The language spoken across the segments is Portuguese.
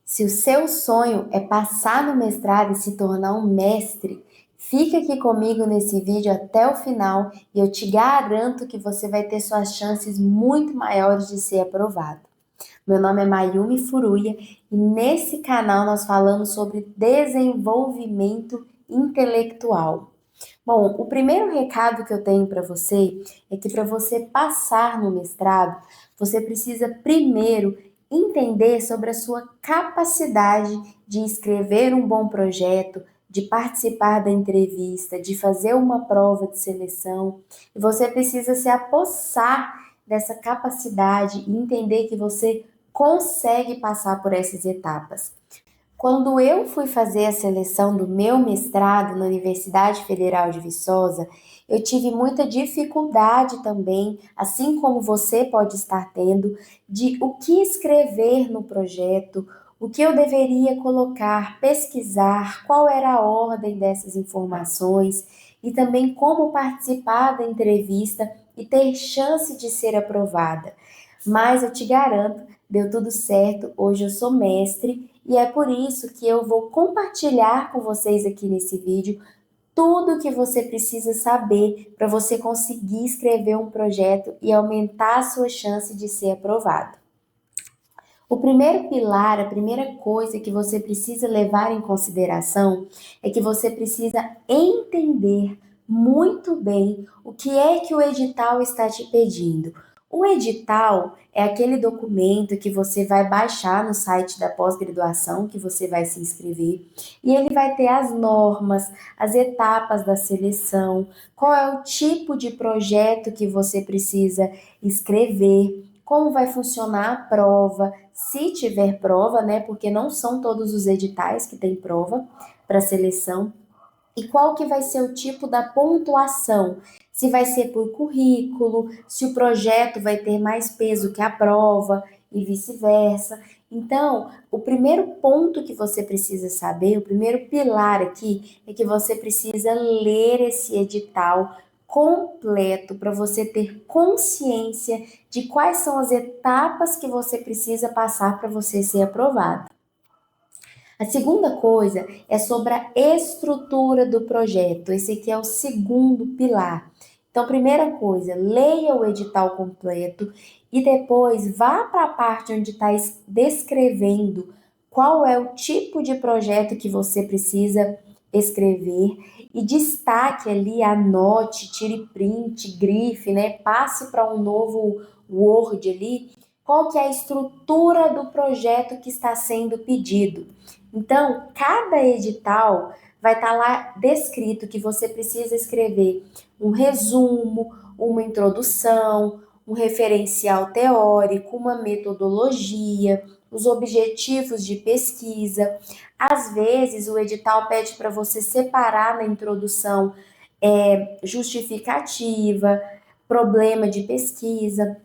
Se o seu sonho é passar no mestrado e se tornar um mestre, fica aqui comigo nesse vídeo até o final e eu te garanto que você vai ter suas chances muito maiores de ser aprovado. Meu nome é Mayumi Furuya e nesse canal nós falamos sobre desenvolvimento intelectual. Bom, o primeiro recado que eu tenho para você é que para você passar no mestrado, você precisa primeiro entender sobre a sua capacidade de escrever um bom projeto, de participar da entrevista, de fazer uma prova de seleção. E você precisa se apossar dessa capacidade e entender que você consegue passar por essas etapas. Quando eu fui fazer a seleção do meu mestrado na Universidade Federal de Viçosa, eu tive muita dificuldade também, assim como você pode estar tendo, de o que escrever no projeto, o que eu deveria colocar, pesquisar, qual era a ordem dessas informações e também como participar da entrevista e ter chance de ser aprovada. Mas eu te garanto, deu tudo certo. Hoje eu sou mestre e é por isso que eu vou compartilhar com vocês aqui nesse vídeo tudo o que você precisa saber para você conseguir escrever um projeto e aumentar a sua chance de ser aprovado. O primeiro pilar, a primeira coisa que você precisa levar em consideração é que você precisa entender muito bem o que é que o edital está te pedindo. O edital é aquele documento que você vai baixar no site da pós-graduação que você vai se inscrever e ele vai ter as normas, as etapas da seleção, qual é o tipo de projeto que você precisa escrever, como vai funcionar a prova, se tiver prova, né? Porque não são todos os editais que têm prova para seleção. E qual que vai ser o tipo da pontuação? Se vai ser por currículo, se o projeto vai ter mais peso que a prova e vice-versa. Então, o primeiro ponto que você precisa saber, o primeiro pilar aqui, é que você precisa ler esse edital completo para você ter consciência de quais são as etapas que você precisa passar para você ser aprovado. A segunda coisa é sobre a estrutura do projeto. Esse aqui é o segundo pilar. Então, primeira coisa, leia o edital completo e depois vá para a parte onde está descrevendo qual é o tipo de projeto que você precisa escrever e destaque ali, anote, tire print, grife, né? Passe para um novo Word ali, qual que é a estrutura do projeto que está sendo pedido. Então, cada edital vai estar lá descrito que você precisa escrever um resumo, uma introdução, um referencial teórico, uma metodologia, os objetivos de pesquisa. Às vezes, o edital pede para você separar na introdução justificativa, problema de pesquisa.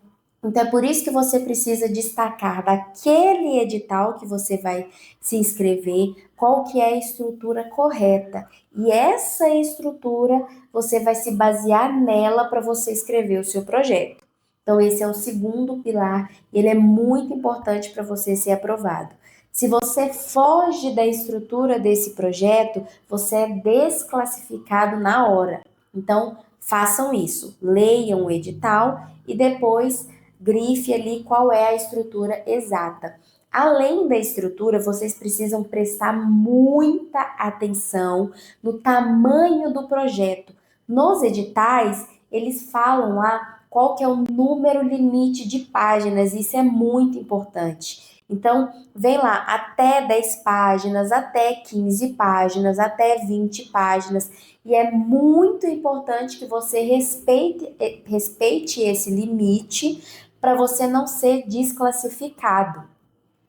Então, é por isso que você precisa destacar daquele edital que você vai se inscrever, qual que é a estrutura correta. E essa estrutura, você vai se basear nela para você escrever o seu projeto. Então, esse é o segundo pilar, ele é muito importante para você ser aprovado. Se você foge da estrutura desse projeto, você é desclassificado na hora. Então, façam isso, leiam o edital e depois grife ali qual é a estrutura exata. Além da estrutura, vocês precisam prestar muita atenção no tamanho do projeto. Nos editais, eles falam lá qual que é o número limite de páginas, isso é muito importante. Então, vem lá até 10 páginas, até 15 páginas, até 20 páginas. E é muito importante que você respeite esse limite para você não ser desclassificado.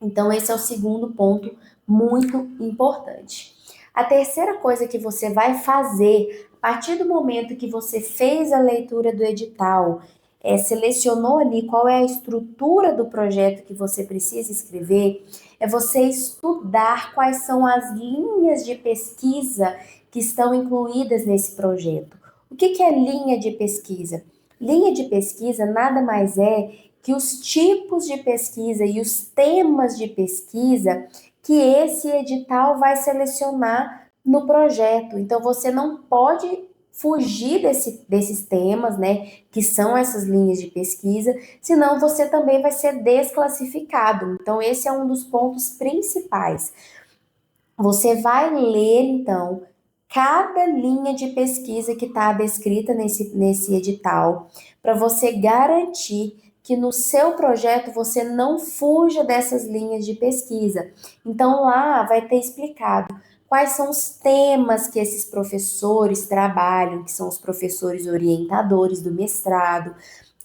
Então, esse é o segundo ponto muito importante. A terceira coisa que você vai fazer, a partir do momento que você fez a leitura do edital, selecionou ali qual é a estrutura do projeto que você precisa escrever, é você estudar quais são as linhas de pesquisa que estão incluídas nesse projeto. O que é linha de pesquisa? Linha de pesquisa nada mais é que os tipos de pesquisa e os temas de pesquisa que esse edital vai selecionar no projeto. Então, você não pode fugir desses temas, né, que são essas linhas de pesquisa, senão você também vai ser desclassificado. Então, esse é um dos pontos principais. Você vai ler, então, cada linha de pesquisa que está descrita nesse edital, para você garantir que no seu projeto você não fuja dessas linhas de pesquisa. Então, lá vai ter explicado quais são os temas que esses professores trabalham, que são os professores orientadores do mestrado,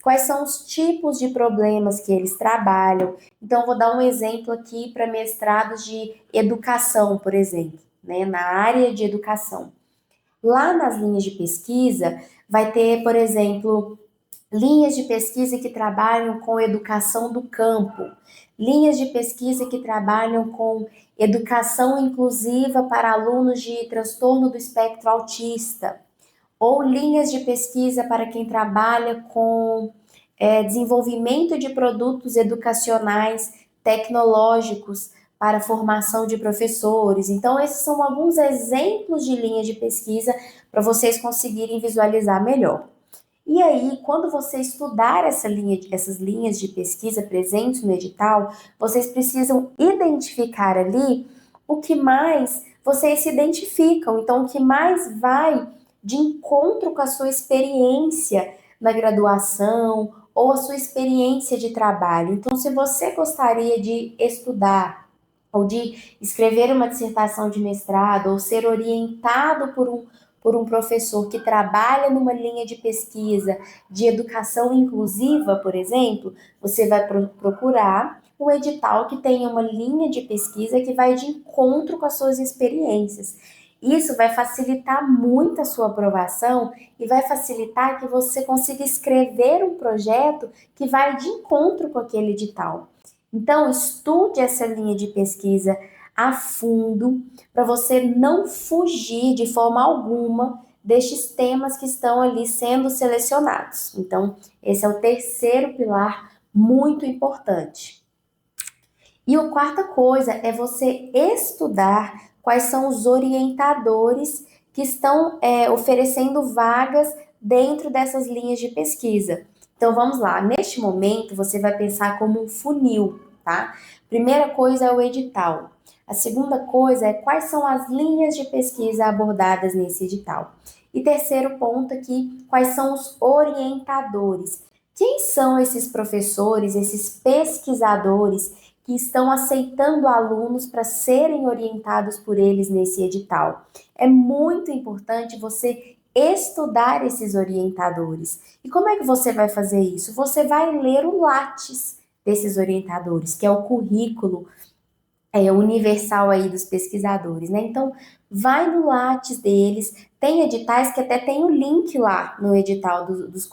quais são os tipos de problemas que eles trabalham. Então, vou dar um exemplo aqui para mestrados de educação, por exemplo, né, na área de educação. Lá nas linhas de pesquisa, vai ter, por exemplo, linhas de pesquisa que trabalham com educação do campo, linhas de pesquisa que trabalham com educação inclusiva para alunos de transtorno do espectro autista, ou linhas de pesquisa para quem trabalha com desenvolvimento de produtos educacionais tecnológicos para a formação de professores. Então, esses são alguns exemplos de linhas de pesquisa para vocês conseguirem visualizar melhor. E aí, quando você estudar essas linhas de pesquisa presentes no edital, vocês precisam identificar ali o que mais vocês se identificam. Então, o que mais vai de encontro com a sua experiência na graduação ou a sua experiência de trabalho. Então, se você gostaria de estudar ou de escrever uma dissertação de mestrado ou ser orientado por um professor que trabalha numa linha de pesquisa de educação inclusiva, por exemplo, você vai procurar um edital que tenha uma linha de pesquisa que vai de encontro com as suas experiências. Isso vai facilitar muito a sua aprovação e vai facilitar que você consiga escrever um projeto que vai de encontro com aquele edital. Então, estude essa linha de pesquisa a fundo para você não fugir de forma alguma destes temas que estão ali sendo selecionados. Então, esse é o terceiro pilar muito importante. E a quarta coisa é você estudar quais são os orientadores que estão oferecendo vagas dentro dessas linhas de pesquisa. Então vamos lá, neste momento você vai pensar como um funil, tá? Primeira coisa é o edital. A segunda coisa é quais são as linhas de pesquisa abordadas nesse edital. E terceiro ponto aqui, quais são os orientadores. Quem são esses professores, esses pesquisadores que estão aceitando alunos para serem orientados por eles nesse edital? É muito importante você estudar esses orientadores. E como é que você vai fazer isso? Você vai ler o Lattes desses orientadores, que é o currículo universal aí dos pesquisadores, né? Então, vai no Lattes deles, tem editais que até tem o link lá no edital dos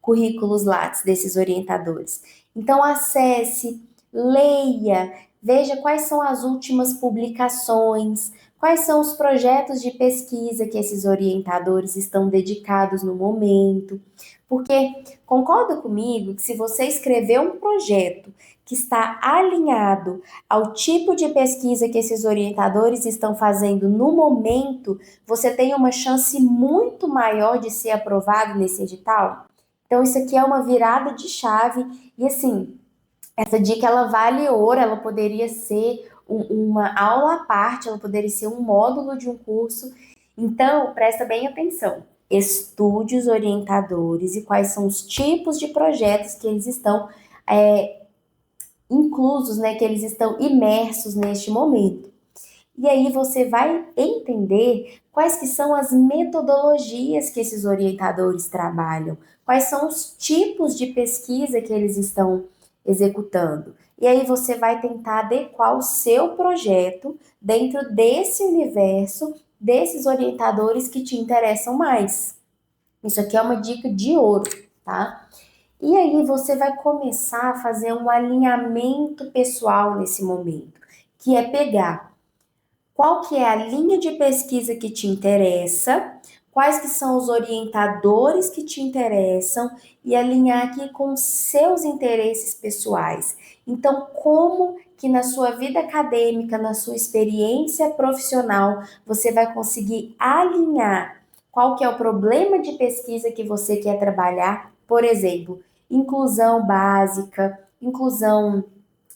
currículos Lattes desses orientadores. Então, acesse, leia, veja quais são as últimas publicações, quais são os projetos de pesquisa que esses orientadores estão dedicados no momento. Porque concorda comigo que se você escrever um projeto que está alinhado ao tipo de pesquisa que esses orientadores estão fazendo no momento, você tem uma chance muito maior de ser aprovado nesse edital? Então, isso aqui é uma virada de chave e, assim, essa dica, ela vale ouro, ela poderia ser uma aula à parte, ela poderia ser um módulo de um curso. Então, presta bem atenção. Estude os orientadores e quais são os tipos de projetos que eles estão inclusos, né, que eles estão imersos neste momento. E aí você vai entender quais que são as metodologias que esses orientadores trabalham, quais são os tipos de pesquisa que eles estão executando. E aí você vai tentar adequar o seu projeto dentro desse universo, desses orientadores que te interessam mais. Isso aqui é uma dica de ouro, tá? E aí você vai começar a fazer um alinhamento pessoal nesse momento, que é pegar qual que é a linha de pesquisa que te interessa, quais que são os orientadores que te interessam e alinhar aqui com os seus interesses pessoais. Então, como que na sua vida acadêmica, na sua experiência profissional, você vai conseguir alinhar qual que é o problema de pesquisa que você quer trabalhar? Por exemplo, inclusão básica, inclusão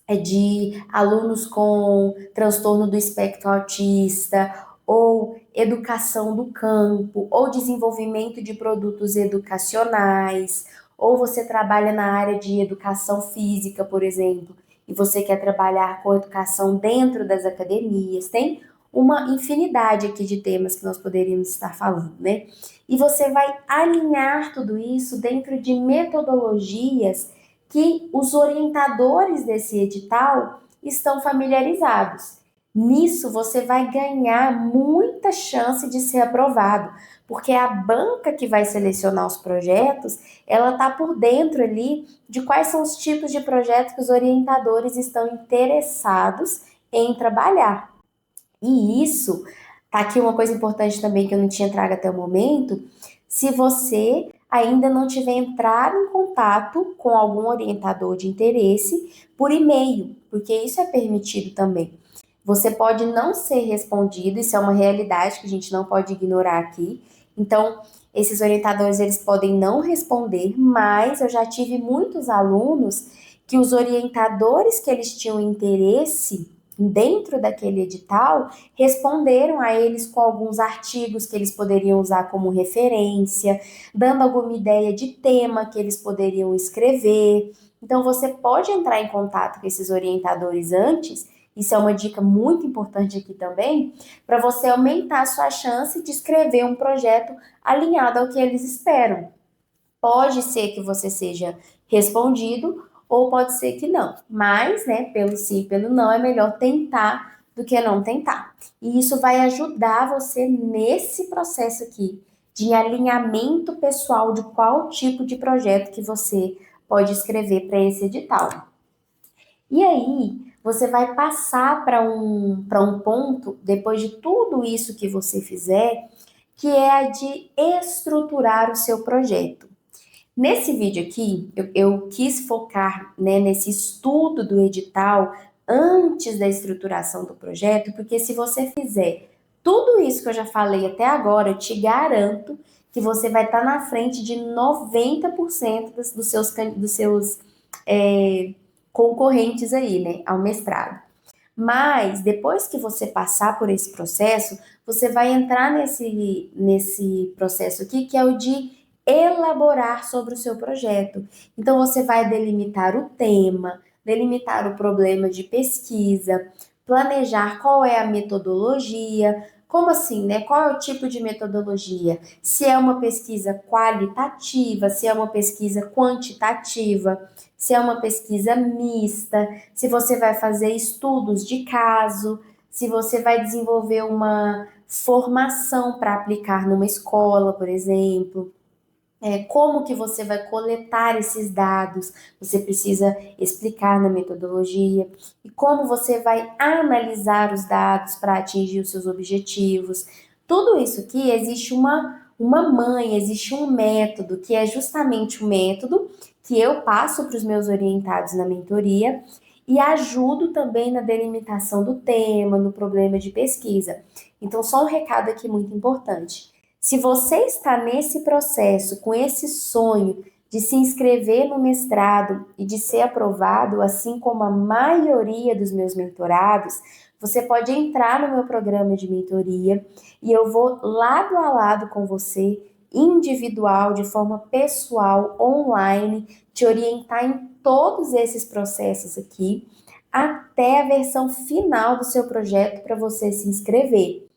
de alunos com transtorno do espectro autista, ou educação do campo, ou desenvolvimento de produtos educacionais, ou você trabalha na área de educação física, por exemplo, e você quer trabalhar com educação dentro das academias. Tem uma infinidade aqui de temas que nós poderíamos estar falando, né? E você vai alinhar tudo isso dentro de metodologias que os orientadores desse edital estão familiarizados. Nisso você vai ganhar muita chance de ser aprovado, porque a banca que vai selecionar os projetos, ela está por dentro ali de quais são os tipos de projetos que os orientadores estão interessados em trabalhar. E isso, tá aqui uma coisa importante também que eu não tinha trago até o momento, se você ainda não tiver entrado em contato com algum orientador de interesse por e-mail, porque isso é permitido também. Você pode não ser respondido, isso é uma realidade que a gente não pode ignorar aqui. Então, esses orientadores eles podem não responder, mas eu já tive muitos alunos que os orientadores que eles tinham interesse dentro daquele edital responderam a eles com alguns artigos que eles poderiam usar como referência, dando alguma ideia de tema que eles poderiam escrever. Então, você pode entrar em contato com esses orientadores antes, isso é uma dica muito importante aqui também, para você aumentar a sua chance de escrever um projeto alinhado ao que eles esperam. Pode ser que você seja respondido ou pode ser que não. Mas, né, pelo sim e pelo não, é melhor tentar do que não tentar. E isso vai ajudar você nesse processo aqui de alinhamento pessoal de qual tipo de projeto que você pode escrever para esse edital. E aí, você vai passar para um ponto, depois de tudo isso que você fizer, que é a de estruturar o seu projeto. Nesse vídeo aqui, eu quis focar, né, nesse estudo do edital antes da estruturação do projeto, porque se você fizer tudo isso que eu já falei até agora, eu te garanto que você vai estar na frente de 90% dos seus concorrentes aí, né, ao mestrado. Mas depois que você passar por esse processo, você vai entrar nesse processo aqui, que é o de elaborar sobre o seu projeto. Então, você vai delimitar o tema, delimitar o problema de pesquisa, planejar qual é a metodologia. Como assim, né? Qual é o tipo de metodologia? Se é uma pesquisa qualitativa, se é uma pesquisa quantitativa, se é uma pesquisa mista, se você vai fazer estudos de caso, se você vai desenvolver uma formação para aplicar numa escola, por exemplo. Como que você vai coletar esses dados, você precisa explicar na metodologia, e como você vai analisar os dados para atingir os seus objetivos. Tudo isso aqui existe uma mãe, existe um método, que é justamente o método que eu passo para os meus orientados na mentoria e ajudo também na delimitação do tema, no problema de pesquisa. Então, só um recado aqui muito importante. Se você está nesse processo, com esse sonho de se inscrever no mestrado e de ser aprovado, assim como a maioria dos meus mentorados, você pode entrar no meu programa de mentoria e eu vou lado a lado com você, individual, de forma pessoal, online, te orientar em todos esses processos aqui, até a versão final do seu projeto para você se inscrever.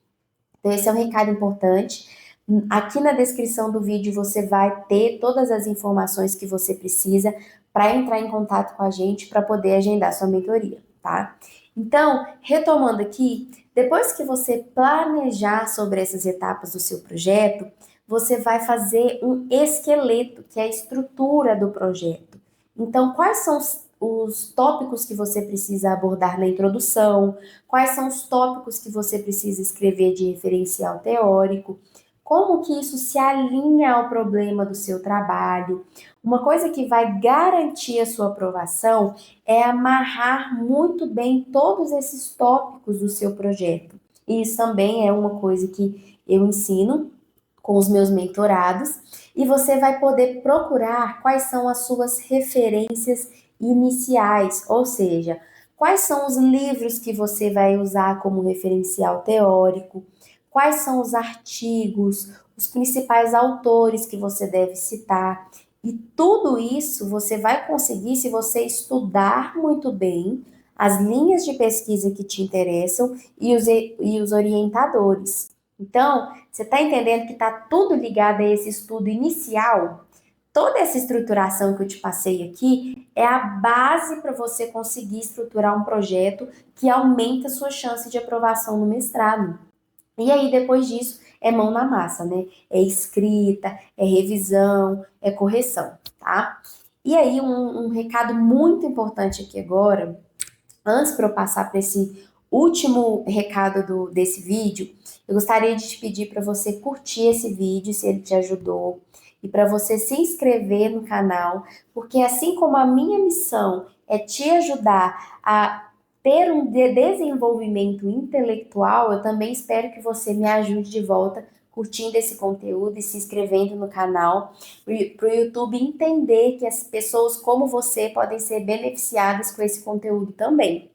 Então, esse é um recado importante. Aqui na descrição do vídeo você vai ter todas as informações que você precisa para entrar em contato com a gente para poder agendar sua mentoria, tá? Então, retomando aqui, depois que você planejar sobre essas etapas do seu projeto, você vai fazer um esqueleto, que é a estrutura do projeto. Então, quais são os tópicos que você precisa abordar na introdução? Quais são os tópicos que você precisa escrever de referencial teórico? como que isso se alinha ao problema do seu trabalho. Uma coisa que vai garantir a sua aprovação é amarrar muito bem todos esses tópicos do seu projeto. E isso também é uma coisa que eu ensino com os meus mentorados, e você vai poder procurar quais são as suas referências iniciais, ou seja, quais são os livros que você vai usar como referencial teórico, quais são os artigos, os principais autores que você deve citar. E tudo isso você vai conseguir se você estudar muito bem as linhas de pesquisa que te interessam e os orientadores. Então, você está entendendo que está tudo ligado a esse estudo inicial? Toda essa estruturação que eu te passei aqui é a base para você conseguir estruturar um projeto que aumenta a sua chance de aprovação no mestrado. E aí, depois disso, é mão na massa, né? É escrita, é revisão, é correção, tá? E aí, um recado muito importante aqui agora, antes para eu passar para esse último recado desse vídeo, eu gostaria de te pedir para você curtir esse vídeo, se ele te ajudou, e para você se inscrever no canal, porque assim como a minha missão é te ajudar a ter um desenvolvimento intelectual, eu também espero que você me ajude de volta curtindo esse conteúdo e se inscrevendo no canal, para o YouTube entender que as pessoas como você podem ser beneficiadas com esse conteúdo também.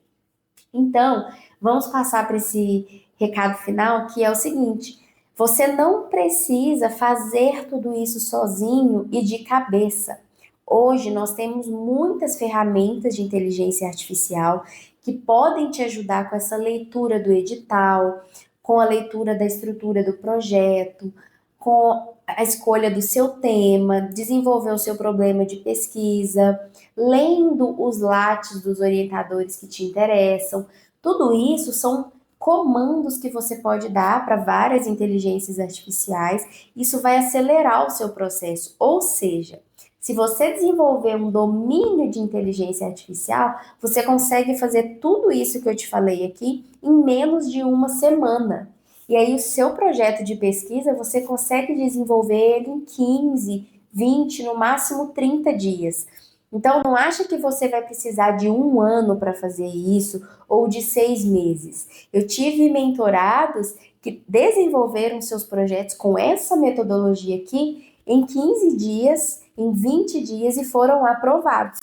Então, vamos passar para esse recado final, que é o seguinte: você não precisa fazer tudo isso sozinho e de cabeça. Hoje nós temos muitas ferramentas de inteligência artificial que podem te ajudar com essa leitura do edital, com a leitura da estrutura do projeto, com a escolha do seu tema, desenvolver o seu problema de pesquisa, lendo os lates dos orientadores que te interessam. Tudo isso são comandos que você pode dar para várias inteligências artificiais. Isso vai acelerar o seu processo. Ou seja, se você desenvolver um domínio de inteligência artificial, você consegue fazer tudo isso que eu te falei aqui em menos de uma semana. E aí, o seu projeto de pesquisa, você consegue desenvolver ele em 15, 20, no máximo 30 dias. Então, não acha que você vai precisar de um ano para fazer isso ou de 6 meses. Eu tive mentorados que desenvolveram seus projetos com essa metodologia aqui em 15 dias, em 20 dias e foram aprovados.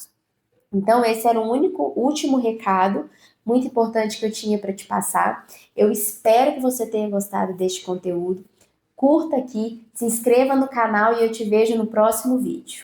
Então, esse era o último recado muito importante que eu tinha para te passar. Eu espero que você tenha gostado deste conteúdo. Curta aqui, se inscreva no canal e eu te vejo no próximo vídeo.